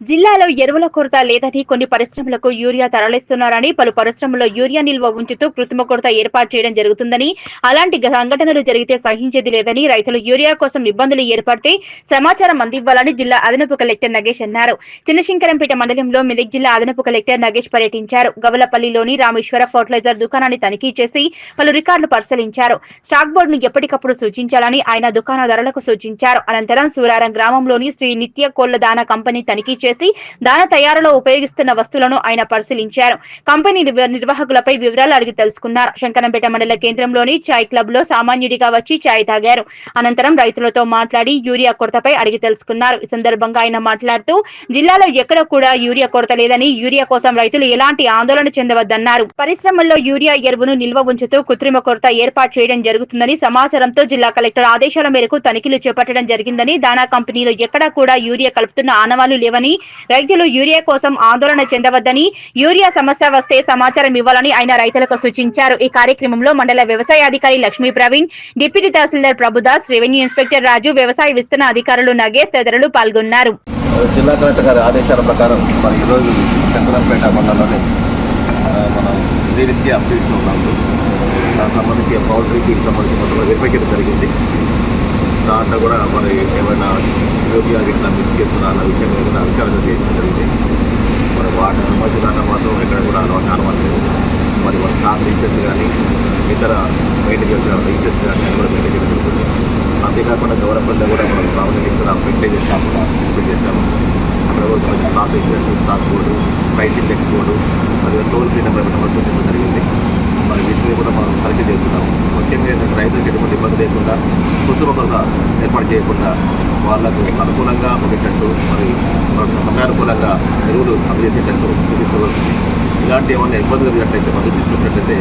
జిల్లాలో ఎరువుల కొరత లేదని కొన్ని పరిశ్రమలకు యూరియా తరలిస్తున్నారని, పలు పరిశ్రమల్లో యూరియా నిల్వ ఉంచుతూ కృత్రిమ కొరత ఏర్పాటు చేయడం జరుగుతుందని, అలాంటి సంఘటనలు జరిగితే సహించేది లేదని, రైతులు యూరియా కోసం ఇబ్బందులు ఏర్పడితే సమాచారం అందివ్వాలని జిల్లా అదనపు కలెక్టర్ నగేష్ అన్నారు. చిన్నశంకరంపేట మండలంలో మెదక్ జిల్లా అదనపు కలెక్టర్ నగేష్ పర్యటించారు. గవలపల్లిలోని రామేశ్వర ఫర్టిలైజర్ దుకాణాన్ని తనిఖీ చేసి పలు రికార్డులు పరిశీలించారు. స్టాక్ బోర్డును ఎప్పటికప్పుడు సూచించాలని ఆయన దుకాణదారులకు సూచించారు. అనంతరం సూరారం గ్రామంలోని శ్రీ నిత్య కోళ్ల దాన కంపెనీ తనిఖీ చేసి దాన తయారీలో ఉపయోగిస్తున్న వస్తువులను ఆయన పరిశీలించారు. కంపెనీ నిర్వాహకులపై వివరాలు అడిగి తెలుసుకున్నారు. శంకరంపేట మండల కేంద్రంలోని చాయ్ క్లబ్ లో సామాన్యుడిగా వచ్చి చాయ్ తాగారు. అనంతరం రైతులతో మాట్లాడి యూరియా కొరతపై అడిగి తెలుసుకున్నారు. ఈ సందర్భంగా ఆయన మాట్లాడుతూ జిల్లాలో ఎక్కడ కూడా యూరియా కొరత లేదని, యూరియా కోసం రైతులు ఎలాంటి ఆందోళన చెందవద్దన్నారు. పరిశ్రమల్లో యూరియా ఎరువును నిల్వ ఉంచుతూ కృత్రిమ కొరత ఏర్పాటు చేయడం జరుగుతుందని సమాచారంతో జిల్లా కలెక్టర్ ఆదేశాల మేరకు తనిఖీలు చేపట్టడం జరిగిందని, దానా కంపెనీలో ఎక్కడా కూడా యూరియా కలుపుతున్న ఆనవాళ్లు లేవని, రైతులు యూరియా కోసం ఆందోళన చెందవద్దని, యూరియా సమస్య వస్తే సమాచారం ఇవ్వాలని ఆయన రైతులకు సూచించారు. ఈ కార్యక్రమంలో మండల వ్యవసాయ అధికారి లక్ష్మీ ప్రవీణ్, డిప్యూటీ తహసీల్దార్ ప్రభుదాస్, రెవెన్యూ ఇన్స్పెక్టర్ రాజు, వ్యవసాయ విస్తరణ అధికారులు నగేష్ తదితరులు పాల్గొన్నారు. జిల్లా కలెక్టర్ గారి ఆదేశాల ప్రకారం మరి ఈరోజు శంకరంపేట మండలంలోని మనం శ్రీనిత్య అప్డేట్లో ఉన్నాము. దానికి సంబంధించి పౌల్ట్రీకి సంబంధించి మొత్తం వెరిఫై చేయడం జరిగింది. దాంట్లో కూడా మరి ఏమైనా యూరియా గిట్లా మిక్స్ చేస్తున్నా అన్న విషయం మీద విచారణ చేయడం జరిగింది. మరి వాటికి సంబంధించిన దాంట్లో మాత్రం ఎక్కడ కూడా అనుమానం లేదు. మరి మన స్టాక్ రీచెస్ కానీ ఇతర మెయింటైన్ చేసిన రీచెస్ కానీ అని కూడా మెయింటైన్ చేయడం జరుగుతుంది. అంతేకాకుండా గవర్నమెంట్లో కూడా మనం ప్రాముఖ్యత ఫెర్టిలైజర్ షాప్ కూడా ఓపెన్ చేశాము. అక్కడ కూడా మనకి stock insurance, stock board, price index board, మరియు టోల్ ఫ్రీ నెంబర్ పెట్టడం సూచించడం జరిగింది. మరి వీటిని కూడా మనం తనిఖీ చేస్తున్నాము. ముఖ్యంగా ఏంటంటే రైతులకు ఎటువంటి ఇబ్బంది లేకుండా, కృత్రిమ కొరత ఏర్పాటు చేయకుండా వాళ్లకు అనుకూలంగా ఉండేటట్టు, మరి సమయానుకూలంగా ఎరువులు అందజేసేటట్టు చూపించవలసింది. ఇలాంటి ఏమైనా ఇబ్బందులు కలిగినట్లయితే మద్దతు తీసుకున్నట్లయితే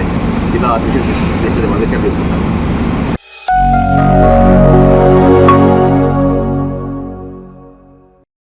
ఇలా ఆర్టిఫిషియల్ అధికారులు తీసుకుంటాము.